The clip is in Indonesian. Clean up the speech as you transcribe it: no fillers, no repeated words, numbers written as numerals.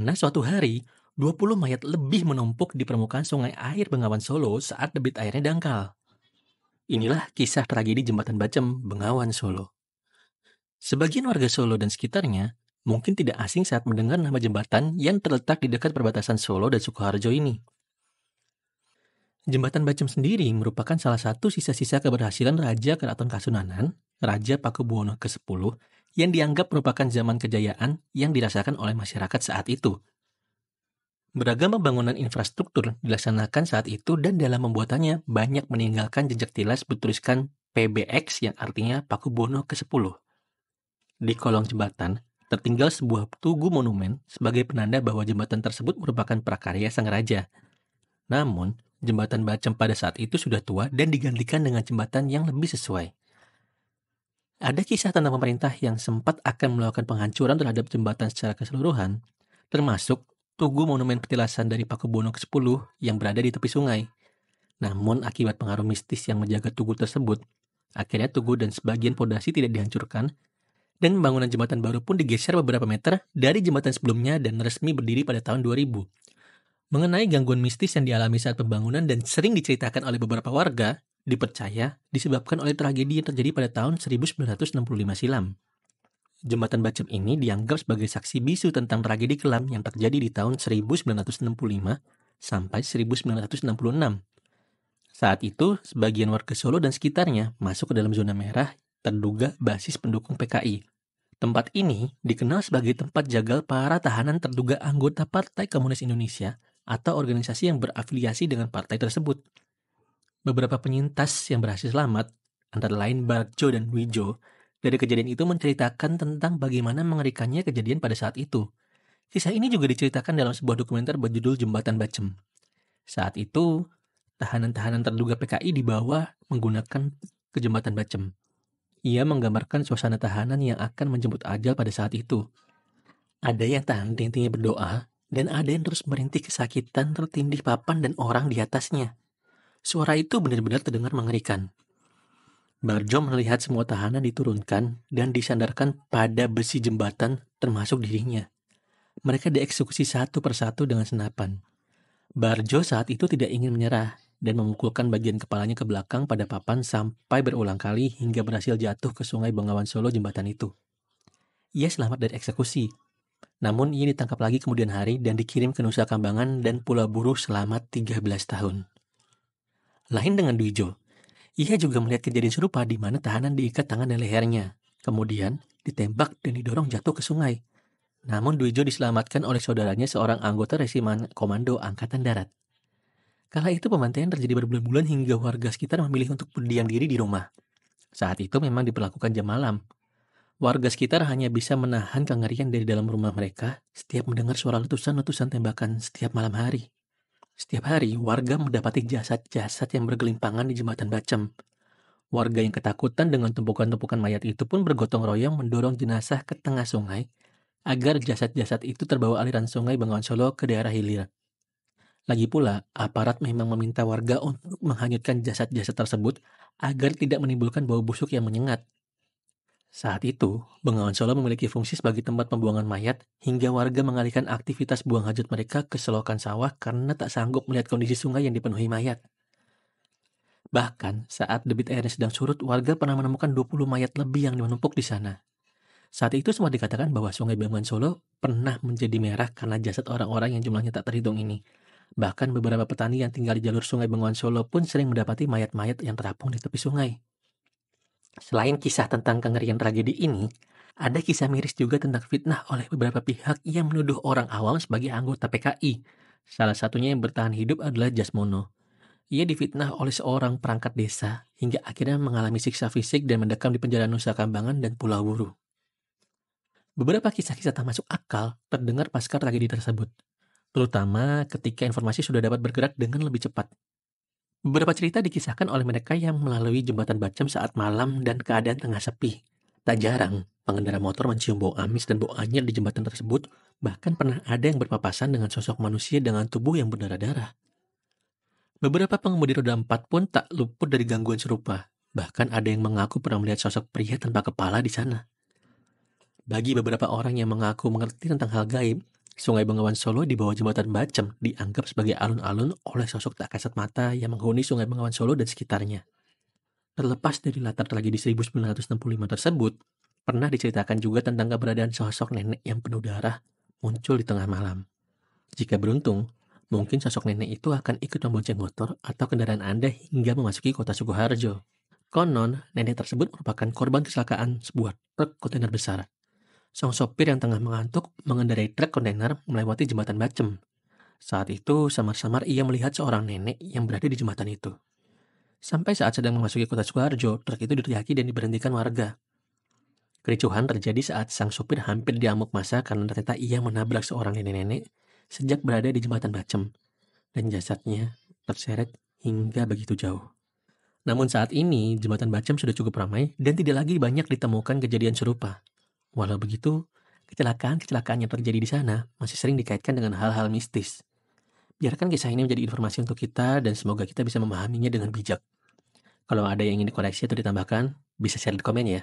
Karena suatu hari, 20 mayat lebih menumpuk di permukaan sungai air Bengawan Solo saat debit airnya dangkal. Inilah kisah tragedi Jembatan Bacem, Bengawan Solo. Sebagian warga Solo dan sekitarnya mungkin tidak asing saat mendengar nama jembatan yang terletak di dekat perbatasan Solo dan Sukoharjo ini. Jembatan Bacem sendiri merupakan salah satu sisa-sisa keberhasilan Raja Keraton Kasunanan, Raja Pakubuwono ke-10, yang dianggap merupakan zaman kejayaan yang dirasakan oleh masyarakat saat itu. Beragam pembangunan infrastruktur dilaksanakan saat itu dan dalam membuatannya banyak meninggalkan jejak tilas bertuliskan PBX yang artinya Pakubuwono ke-10. Di kolong jembatan, tertinggal sebuah tugu monumen sebagai penanda bahwa jembatan tersebut merupakan prakarya sang raja. Namun, jembatan Bacem pada saat itu sudah tua dan digantikan dengan jembatan yang lebih sesuai. Ada kisah tentang pemerintah yang sempat akan melakukan penghancuran terhadap jembatan secara keseluruhan, termasuk tugu monumen petilasan dari Pakubuwono ke-10 yang berada di tepi sungai. Namun, akibat pengaruh mistis yang menjaga tugu tersebut, akhirnya tugu dan sebagian pondasi tidak dihancurkan, dan pembangunan jembatan baru pun digeser beberapa meter dari jembatan sebelumnya dan resmi berdiri pada tahun 2000. Mengenai gangguan mistis yang dialami saat pembangunan dan sering diceritakan oleh beberapa warga, dipercaya disebabkan oleh tragedi yang terjadi pada tahun 1965 silam. Jembatan Bacem ini dianggap sebagai saksi bisu tentang tragedi kelam yang terjadi di tahun 1965 sampai 1966. Saat itu, sebagian warga Solo dan sekitarnya masuk ke dalam zona merah terduga basis pendukung PKI. Tempat ini dikenal sebagai tempat jagal para tahanan terduga anggota Partai Komunis Indonesia atau organisasi yang berafiliasi dengan partai tersebut. Beberapa penyintas yang berhasil selamat, antara lain Barjo dan Wijo, dari kejadian itu menceritakan tentang bagaimana mengerikannya kejadian pada saat itu. Kisah ini juga diceritakan dalam sebuah dokumenter berjudul Jembatan Bacem. Saat itu, tahanan-tahanan terduga PKI dibawa menggunakan ke Jembatan Bacem. Ia menggambarkan suasana tahanan yang akan menjemput ajal pada saat itu. Ada yang tahan henti berdoa, dan ada yang terus merintih kesakitan tertindih papan dan orang di atasnya. Suara itu benar-benar terdengar mengerikan. Barjo melihat semua tahanan diturunkan dan disandarkan pada besi jembatan termasuk dirinya. Mereka dieksekusi satu persatu dengan senapan. Barjo saat itu tidak ingin menyerah dan memukulkan bagian kepalanya ke belakang pada papan sampai berulang kali hingga berhasil jatuh ke sungai Bengawan Solo jembatan itu. Ia selamat dari eksekusi. Namun ia ditangkap lagi kemudian hari dan dikirim ke Nusa Kambangan dan Pulau Buru selama 13 tahun. Lain dengan Dwijo, ia juga melihat kejadian serupa di mana tahanan diikat tangan dan lehernya, kemudian ditembak dan didorong jatuh ke sungai. Namun Dwijo diselamatkan oleh saudaranya seorang anggota resimen komando Angkatan Darat. Kala itu pembantaian terjadi berbulan-bulan hingga warga sekitar memilih untuk berdiam diri di rumah. Saat itu memang diperlakukan jam malam. Warga sekitar hanya bisa menahan kengerian dari dalam rumah mereka setiap mendengar suara letusan-letusan tembakan setiap malam hari. Setiap hari, warga mendapati jasad-jasad yang bergelimpangan di jembatan Bacem. Warga yang ketakutan dengan tumpukan-tumpukan mayat itu pun bergotong royong mendorong jenazah ke tengah sungai agar jasad-jasad itu terbawa aliran sungai Bengawan Solo ke daerah hilir. Lagi pula, aparat memang meminta warga untuk menghanyutkan jasad-jasad tersebut agar tidak menimbulkan bau busuk yang menyengat. Saat itu, Bengawan Solo memiliki fungsi sebagai tempat pembuangan mayat hingga warga mengalihkan aktivitas buang hajat mereka ke selokan sawah karena tak sanggup melihat kondisi sungai yang dipenuhi mayat. Bahkan, saat debit airnya sedang surut, warga pernah menemukan 20 mayat lebih yang menumpuk di sana. Saat itu sempat dikatakan bahwa sungai Bengawan Solo pernah menjadi merah karena jasad orang-orang yang jumlahnya tak terhitung ini. Bahkan beberapa petani yang tinggal di jalur sungai Bengawan Solo pun sering mendapati mayat-mayat yang terapung di tepi sungai. Selain kisah tentang kengerian tragedi ini, ada kisah miris juga tentang fitnah oleh beberapa pihak yang menuduh orang awam sebagai anggota PKI. Salah satunya yang bertahan hidup adalah Jasmono. Ia difitnah oleh seorang perangkat desa hingga akhirnya mengalami siksa fisik dan mendekam di penjara Nusa Kambangan dan Pulau Buru. Beberapa kisah-kisah tak masuk akal terdengar pasca tragedi tersebut, terutama ketika informasi sudah dapat bergerak dengan lebih cepat. Beberapa cerita dikisahkan oleh mereka yang melalui jembatan Bacem saat malam dan keadaan tengah sepi. Tak jarang, pengendara motor mencium bau amis dan bau anyir di jembatan tersebut, bahkan pernah ada yang berpapasan dengan sosok manusia dengan tubuh yang berdarah-darah. Beberapa pengemudi roda 4 pun tak luput dari gangguan serupa, bahkan ada yang mengaku pernah melihat sosok pria tanpa kepala di sana. Bagi beberapa orang yang mengaku mengerti tentang hal gaib, Sungai Bengawan Solo di bawah jembatan Bacem dianggap sebagai alun-alun oleh sosok tak kasat mata yang menghuni Sungai Bengawan Solo dan sekitarnya. Terlepas dari latar tragedi 1965 tersebut, pernah diceritakan juga tentang keberadaan sosok nenek yang penuh darah muncul di tengah malam. Jika beruntung, mungkin sosok nenek itu akan ikut membonceng motor atau kendaraan Anda hingga memasuki kota Sukoharjo. Konon, nenek tersebut merupakan korban kecelakaan sebuah truk kontainer besar. Sang sopir yang tengah mengantuk mengendarai truk kontainer melewati jembatan Bacem. Saat itu, samar-samar ia melihat seorang nenek yang berada di jembatan itu. Sampai saat sedang memasuki kota Sukoharjo, truk itu diteriaki dan diberhentikan warga. Kericuhan terjadi saat sang sopir hampir diamuk massa karena ternyata ia menabrak seorang nenek-nenek sejak berada di jembatan Bacem, dan jasadnya terseret hingga begitu jauh. Namun saat ini, jembatan Bacem sudah cukup ramai dan tidak lagi banyak ditemukan kejadian serupa. Walau begitu, kecelakaan-kecelakaan yang terjadi di sana masih sering dikaitkan dengan hal-hal mistis. Biarkan kisah ini menjadi informasi untuk kita dan semoga kita bisa memahaminya dengan bijak. Kalau ada yang ingin dikoreksi atau ditambahkan, bisa share di komen ya.